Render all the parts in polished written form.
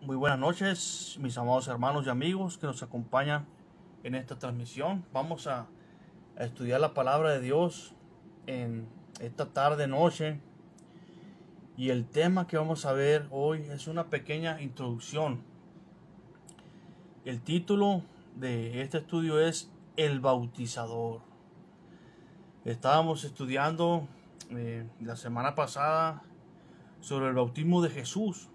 Muy buenas noches, mis amados hermanos y amigos que nos acompañan en esta transmisión. Vamos a estudiar la palabra de Dios en esta tarde, noche. Y el tema que vamos a ver hoy es una pequeña introducción. El título de este estudio es El Bautizador. Estábamos estudiando la semana pasada sobre el bautismo de Jesús.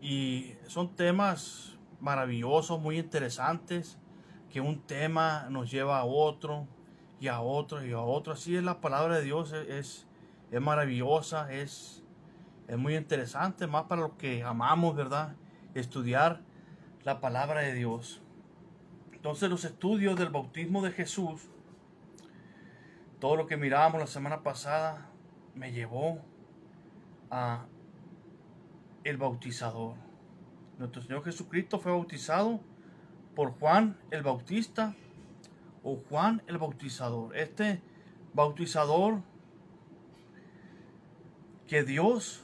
Y son temas maravillosos, muy interesantes, que un tema nos lleva a otro y a otro y a otro. Así es la palabra de Dios, es maravillosa, es muy interesante, más para los que amamos, ¿verdad? Estudiar la palabra de Dios. Entonces los estudios del bautismo de Jesús, todo lo que mirábamos la semana pasada, me llevó a el bautizador. Nuestro Señor Jesucristo fue bautizado por Juan el Bautista o Juan el Bautizador. Este bautizador que Dios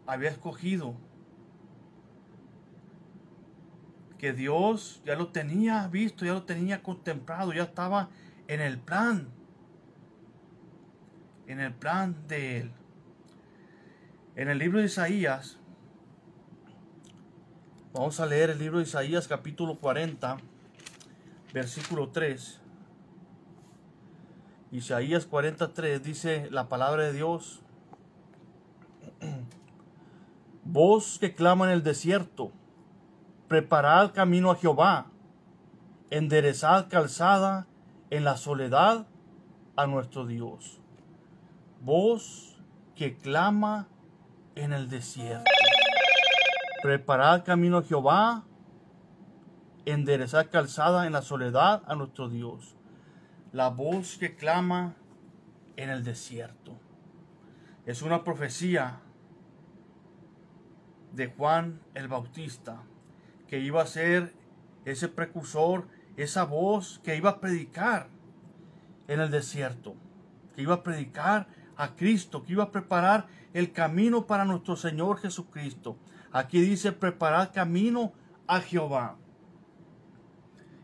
había escogido, que Dios ya lo tenía visto, ya lo tenía contemplado, ya estaba en el plan de Él. En el libro de Isaías, vamos a leer el libro de Isaías capítulo 40, versículo 3. Isaías 43 dice la palabra de Dios: Voz que clama en el desierto, preparad camino a Jehová, enderezad calzada en la soledad a nuestro Dios. Voz que clama en el desierto. Preparad camino a Jehová, enderezad calzada en la soledad a nuestro Dios. La voz que clama en el desierto. Es una profecía de Juan el Bautista, que iba a ser ese precursor, esa voz que iba a predicar en el desierto, que iba a predicar a Cristo, que iba a preparar el camino para nuestro Señor Jesucristo. Aquí dice: preparad camino a Jehová.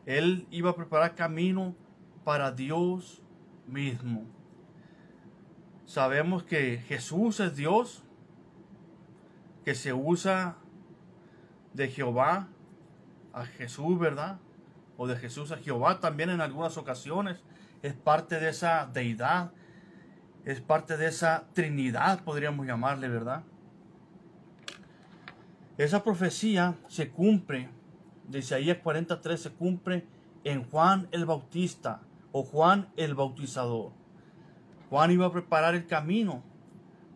Él iba a preparar camino para Dios mismo. Sabemos que Jesús es Dios, que se usa de Jehová a Jesús, ¿verdad? O de Jesús a Jehová también en algunas ocasiones. Es parte de esa deidad, es parte de esa Trinidad, podríamos llamarle, ¿verdad? Esa profecía se cumple, de Isaías 43, se cumple en Juan el Bautista o Juan el Bautizador. Juan iba a preparar el camino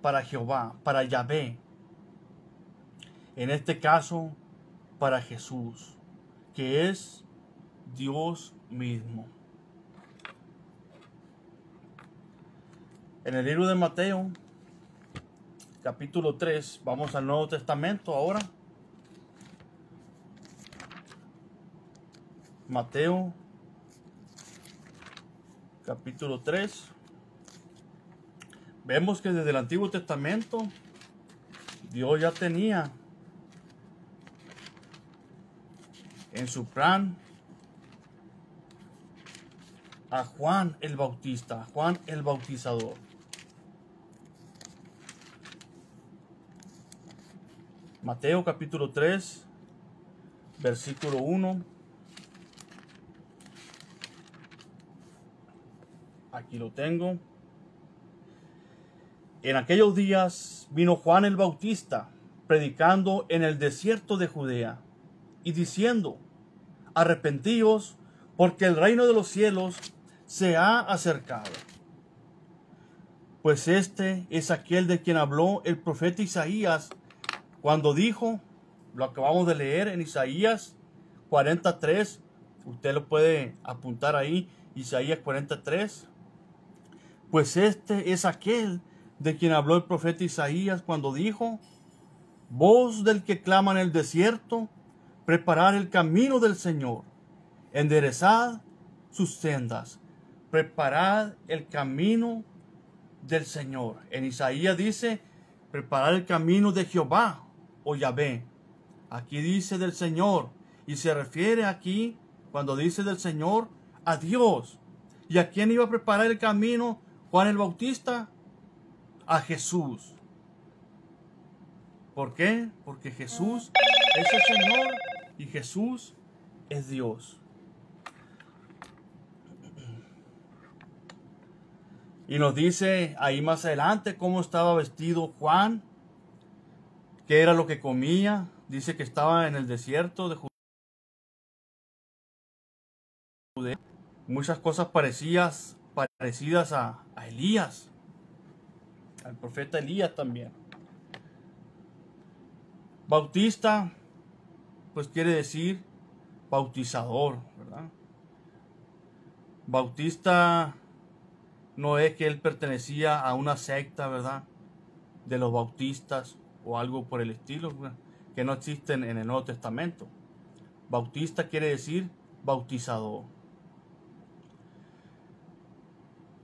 para Jehová, para Yahvé. En este caso, para Jesús, que es Dios mismo. En el libro de Mateo, capítulo 3, vamos al Nuevo Testamento ahora. Mateo, capítulo 3. Vemos que desde el Antiguo Testamento Dios ya tenía en su plan a Juan el Bautista, Juan el Bautizador. Mateo capítulo 3, versículo 1. Aquí lo tengo. En aquellos días vino Juan el Bautista, predicando en el desierto de Judea, y diciendo: arrepentíos, porque el reino de los cielos se ha acercado. Pues este es aquel de quien habló el profeta Isaías, cuando dijo, lo acabamos de leer en Isaías 43, usted lo puede apuntar ahí, Isaías 43. Pues este es aquel de quien habló el profeta Isaías cuando dijo: voz del que clama en el desierto, preparad el camino del Señor, enderezad sus sendas. Preparad el camino del Señor. En Isaías dice, preparar el camino de Jehová o Yahvé. Aquí dice del Señor. Y se refiere aquí, cuando dice del Señor, a Dios. ¿Y a quién iba a preparar el camino Juan el Bautista? A Jesús. ¿Por qué? Porque Jesús es el Señor y Jesús es Dios. Y nos dice ahí más adelante cómo estaba vestido Juan, qué era lo que comía. Dice que estaba en el desierto de Judea. Muchas cosas parecidas a Elías, al profeta Elías también. Bautista, pues quiere decir bautizador, ¿verdad? Bautista no es que él pertenecía a una secta, ¿verdad? De los bautistas o algo por el estilo, ¿verdad? Que no existen en el Nuevo Testamento. Bautista quiere decir bautizador.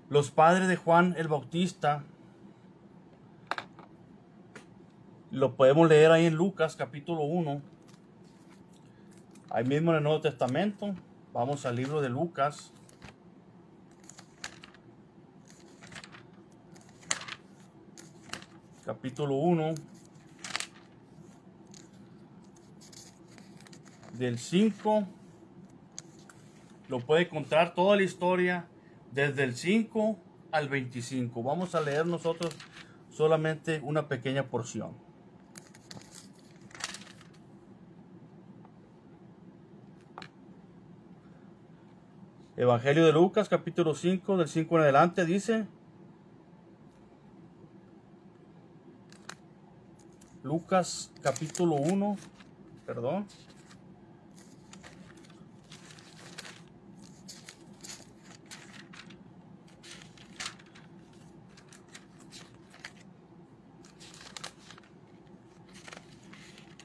Los padres de Juan el Bautista lo podemos leer ahí en Lucas capítulo 1. Ahí mismo en el Nuevo Testamento. Vamos al libro de Lucas. Capítulo 1. Del 5. Lo puede contar toda la historia desde el 5 al 25. Vamos a leer nosotros solamente una pequeña porción. Evangelio de Lucas, capítulo 5, del 5 en adelante, dice: Lucas, capítulo 1, perdón.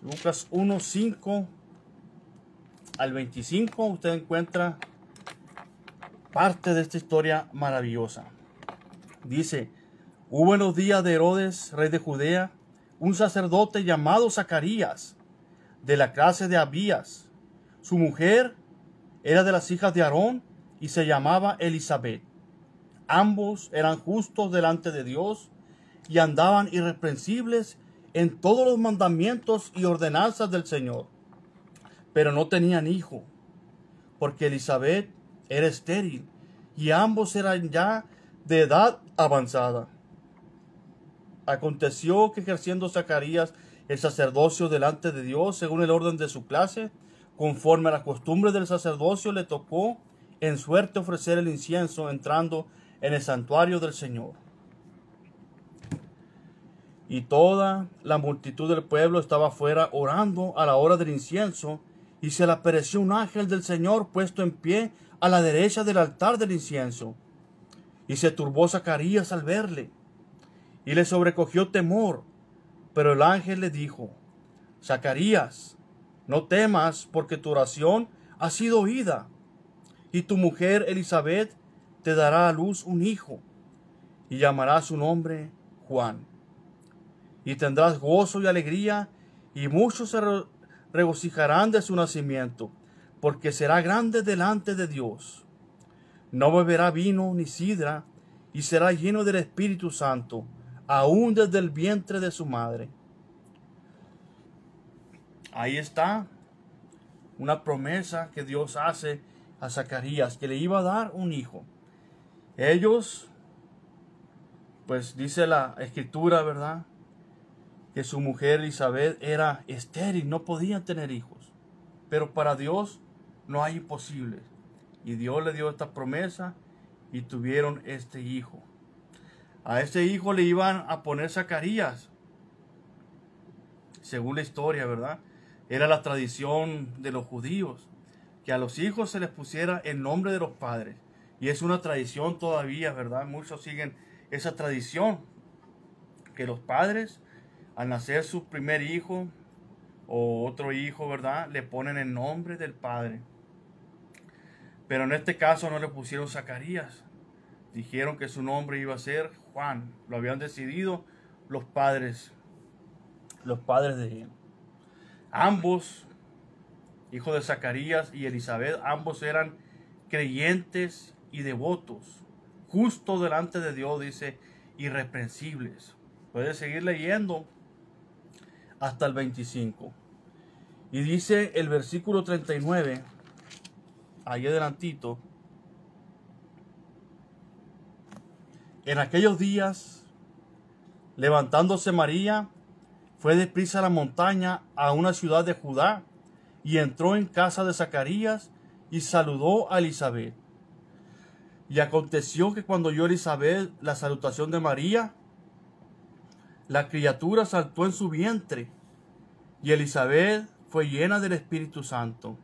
Lucas 1, 5 al 25, usted encuentra parte de esta historia maravillosa. Dice: hubo en los días de Herodes, rey de Judea, un sacerdote llamado Zacarías, de la clase de Abías. Su mujer era de las hijas de Aarón y se llamaba Elisabet. Ambos eran justos delante de Dios y andaban irreprensibles en todos los mandamientos y ordenanzas del Señor. Pero no tenían hijo, porque Elisabet era estéril y ambos eran ya de edad avanzada. Aconteció que ejerciendo Zacarías el sacerdocio delante de Dios según el orden de su clase, conforme a la costumbre del sacerdocio, le tocó en suerte ofrecer el incienso entrando en el santuario del Señor. Y toda la multitud del pueblo estaba afuera orando a la hora del incienso, y se le apareció un ángel del Señor puesto en pie a la derecha del altar del incienso. Y se turbó Zacarías al verle, y le sobrecogió temor. Pero el ángel le dijo: Zacarías, no temas, porque tu oración ha sido oída, y tu mujer Elisabet te dará a luz un hijo, y llamará su nombre Juan. Y tendrás gozo y alegría, y muchos se regocijarán de su nacimiento, porque será grande delante de Dios. No beberá vino ni sidra, y será lleno del Espíritu Santo, aún desde el vientre de su madre. Ahí está una promesa que Dios hace a Zacarías, que le iba a dar un hijo. Ellos, pues dice la escritura, ¿verdad?, que su mujer Elisabet era estéril, no podían tener hijos. Pero para Dios no hay imposibles. Y Dios le dio esta promesa y tuvieron este hijo. A este hijo le iban a poner Zacarías, según la historia, ¿verdad? Era la tradición de los judíos, que a los hijos se les pusiera el nombre de los padres. Y es una tradición todavía, ¿verdad? Muchos siguen esa tradición, que los padres, al nacer su primer hijo o otro hijo, ¿verdad?, le ponen el nombre del padre. Pero en este caso no le pusieron Zacarías, Dijeron que su nombre iba a ser Juan. Lo habían decidido los padres de él. Ambos, hijo de Zacarías y Elizabeth, ambos eran creyentes y devotos, justos delante de Dios, dice, irreprensibles. Puedes seguir leyendo hasta el 25. Y dice el versículo 39, ahí adelantito: en aquellos días, levantándose María, fue deprisa a la montaña, a una ciudad de Judá, y entró en casa de Zacarías y saludó a Elizabeth. Y aconteció que cuando oyó Elizabeth la salutación de María, la criatura saltó en su vientre, y Elizabeth fue llena del Espíritu Santo.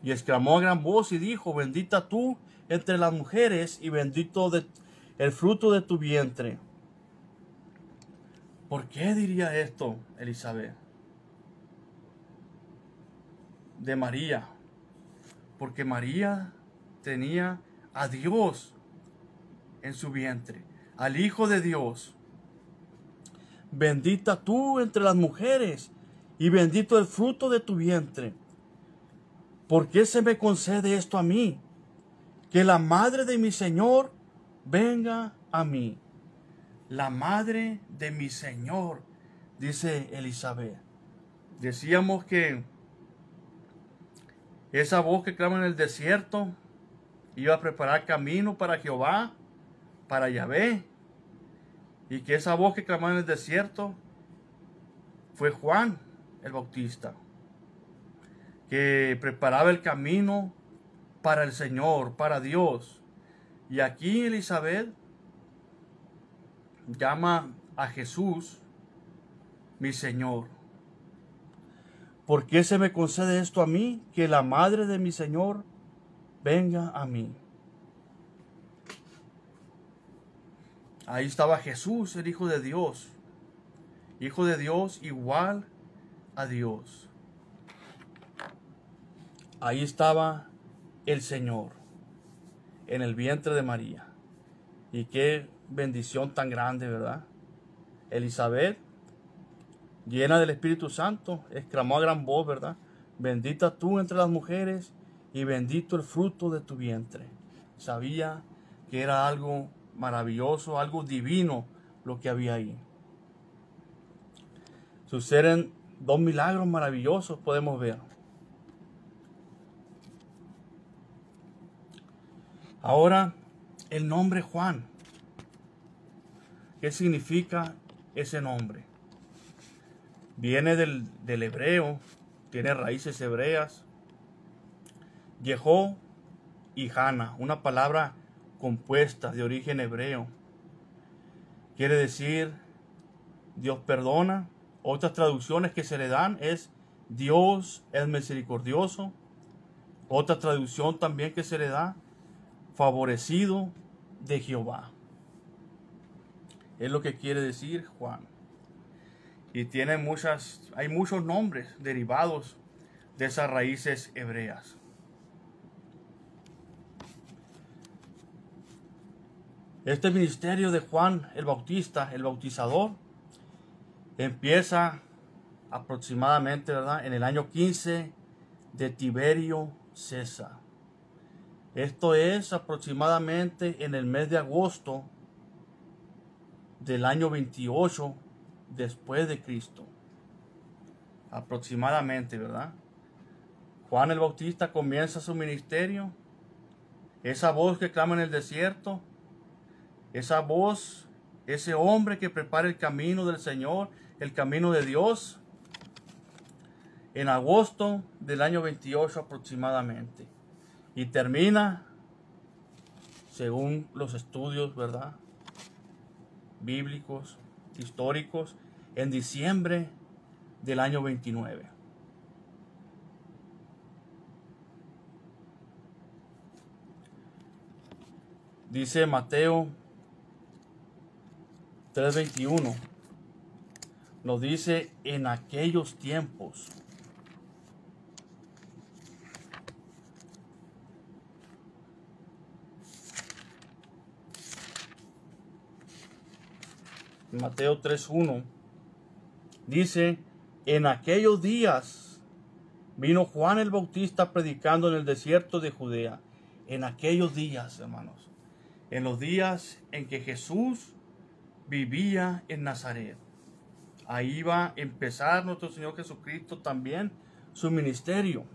Y exclamó a gran voz y dijo: bendita tú entre las mujeres, y bendito el fruto de tu vientre. ¿Por qué diría esto Elizabeth de María? Porque María tenía a Dios en su vientre, al Hijo de Dios. Bendita tú entre las mujeres, y bendito el fruto de tu vientre. ¿Por qué se me concede esto a mí? Que la madre de mi Señor venga a mí. La madre de mi Señor, dice Elizabeth. Decíamos que esa voz que clama en el desierto iba a preparar camino para Jehová, para Yahvé. Y que esa voz que clamaba en el desierto fue Juan el Bautista, que preparaba el camino para el Señor, para Dios. Y aquí Elizabeth llama a Jesús mi Señor. ¿Por qué se me concede esto a mí? Que la madre de mi Señor venga a mí. Ahí estaba Jesús, el Hijo de Dios. Hijo de Dios igual a Dios. Ahí estaba el Señor en el vientre de María. Y qué bendición tan grande, ¿verdad? Elizabeth, llena del Espíritu Santo, exclamó a gran voz, ¿verdad? Bendita tú entre las mujeres, y bendito el fruto de tu vientre. Sabía que era algo maravilloso, algo divino lo que había ahí. Suceden dos milagros maravillosos, podemos ver. Ahora, el nombre Juan. ¿Qué significa ese nombre? Viene del hebreo, tiene raíces hebreas. Yehó y Jana, una palabra compuesta de origen hebreo. Quiere decir Dios perdona. Otras traducciones que se le dan es Dios es misericordioso. Otra traducción también que se le da, favorecido de Jehová. Es lo que quiere decir Juan. Y hay muchos nombres derivados de esas raíces hebreas. Este ministerio de Juan el Bautista, el bautizador, empieza aproximadamente, ¿verdad?, en el año 15 de Tiberio César. Esto es aproximadamente en el mes de agosto del año 28 después de Cristo. Aproximadamente, ¿verdad? Juan el Bautista comienza su ministerio. Esa voz que clama en el desierto, esa voz, ese hombre que prepara el camino del Señor, el camino de Dios, en agosto del año 28 aproximadamente. Y termina, según los estudios, ¿verdad?, bíblicos, históricos, en diciembre del año 29. Dice Mateo 3:21. Nos dice en aquellos tiempos. Mateo 3:1, dice: en aquellos días vino Juan el Bautista predicando en el desierto de Judea. En aquellos días, hermanos, en los días en que Jesús vivía en Nazaret. Ahí va a empezar nuestro Señor Jesucristo también su ministerio.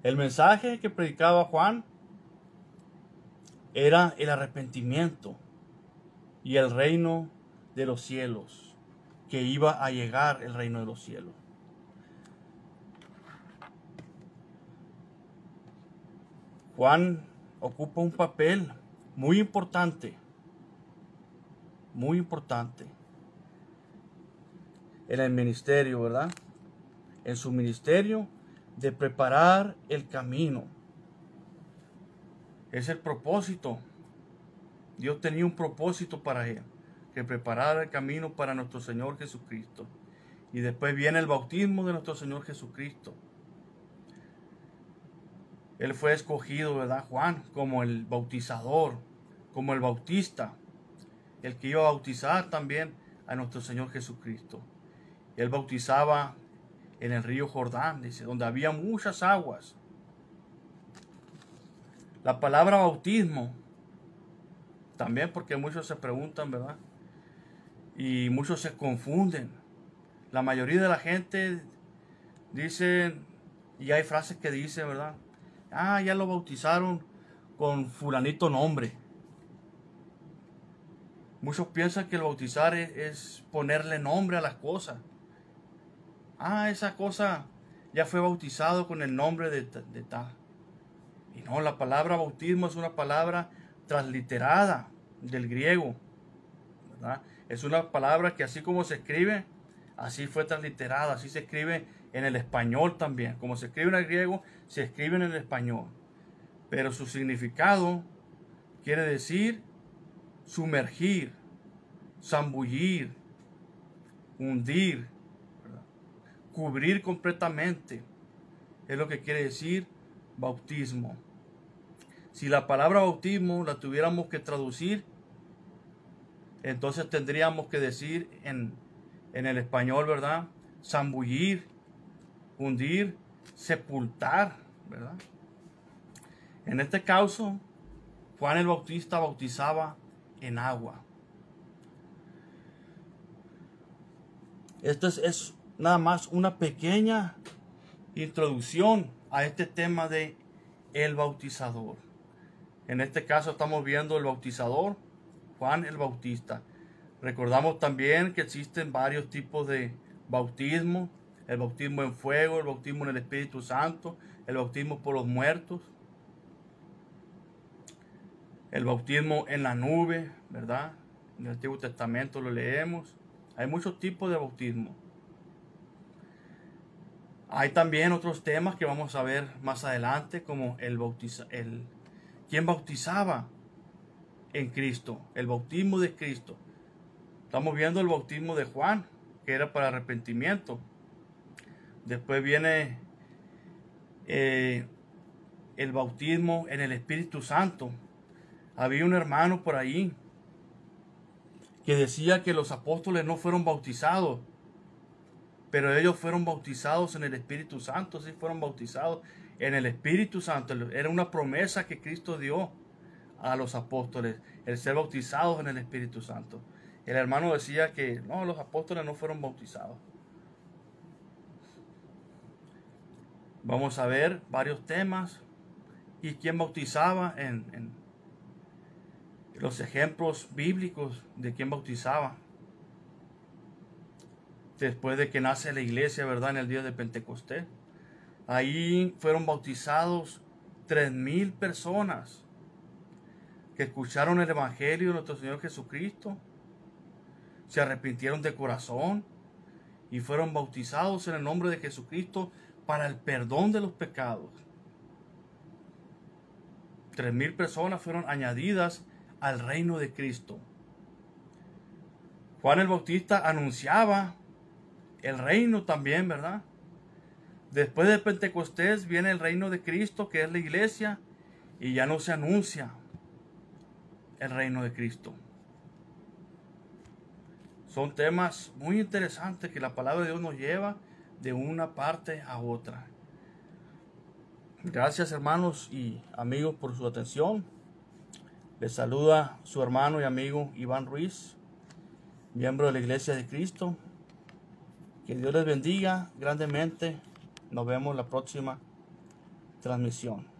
El mensaje que predicaba Juan era el arrepentimiento y el reino de los cielos, que iba a llegar el reino de los cielos. Juan ocupa un papel muy importante en el ministerio, ¿verdad? En su ministerio de preparar el camino. Es el propósito. Dios tenía un propósito para él, que preparara el camino para nuestro Señor Jesucristo. Y después viene el bautismo de nuestro Señor Jesucristo. Él fue escogido, ¿verdad? Juan, como el bautizador, como el bautista, el que iba a bautizar también a nuestro Señor Jesucristo. Él bautizaba en el río Jordán, dice, donde había muchas aguas. La palabra bautismo, también porque muchos se preguntan, ¿verdad? Y muchos se confunden. La mayoría de la gente dice, y hay frases que dicen, ¿verdad? Ah, ya lo bautizaron con fulanito nombre. Muchos piensan que el bautizar es ponerle nombre a las cosas. Ah, esa cosa ya fue bautizado con el nombre de tal. Y no, la palabra bautismo es una palabra transliterada del griego, ¿verdad? Es una palabra que así como se escribe, así fue transliterada, así se escribe en el español también. Como se escribe en el griego, se escribe en el español. Pero su significado quiere decir sumergir, zambullir, hundir, ¿verdad? Cubrir completamente. Es lo que quiere decir bautismo. Si la palabra bautismo la tuviéramos que traducir, entonces tendríamos que decir en el español, ¿verdad? Zambullir, hundir, sepultar, ¿verdad? En este caso, Juan el Bautista bautizaba en agua. Esto es nada más una pequeña introducción a este tema de el bautizador. En este caso estamos viendo el bautizador, Juan el Bautista. Recordamos también que existen varios tipos de bautismo: el bautismo en fuego, el bautismo en el Espíritu Santo, el bautismo por los muertos, el bautismo en la nube, ¿verdad? En el Antiguo Testamento lo leemos. Hay muchos tipos de bautismo. Hay también otros temas que vamos a ver más adelante, como quién bautizaba en Cristo, el bautismo de Cristo. Estamos viendo el bautismo de Juan, que era para arrepentimiento. Después viene el bautismo en el Espíritu Santo. Había un hermano por ahí que decía que los apóstoles no fueron bautizados, pero ellos fueron bautizados en el Espíritu Santo. Sí, fueron bautizados en el Espíritu Santo. Era una promesa que Cristo dio a los apóstoles, el ser bautizados en el Espíritu Santo. El hermano decía que no, los apóstoles no fueron bautizados. Vamos a ver varios temas y quién bautizaba en los ejemplos bíblicos de quién bautizaba. Después de que nace la iglesia, ¿verdad? En el día de Pentecostés. Ahí fueron bautizados 3,000 personas que escucharon el Evangelio de nuestro Señor Jesucristo, se arrepintieron de corazón y fueron bautizados en el nombre de Jesucristo para el perdón de los pecados. 3,000 personas fueron añadidas al reino de Cristo. Juan el Bautista anunciaba el reino también, ¿verdad? Después de Pentecostés viene el reino de Cristo, que es la iglesia, y ya no se anuncia el reino de Cristo. Son temas muy interesantes que la palabra de Dios nos lleva de una parte a otra. Gracias, hermanos y amigos, por su atención. Les saluda su hermano y amigo Iván Ruiz, miembro de la Iglesia de Cristo. Que Dios les bendiga grandemente. Nos vemos en la próxima transmisión.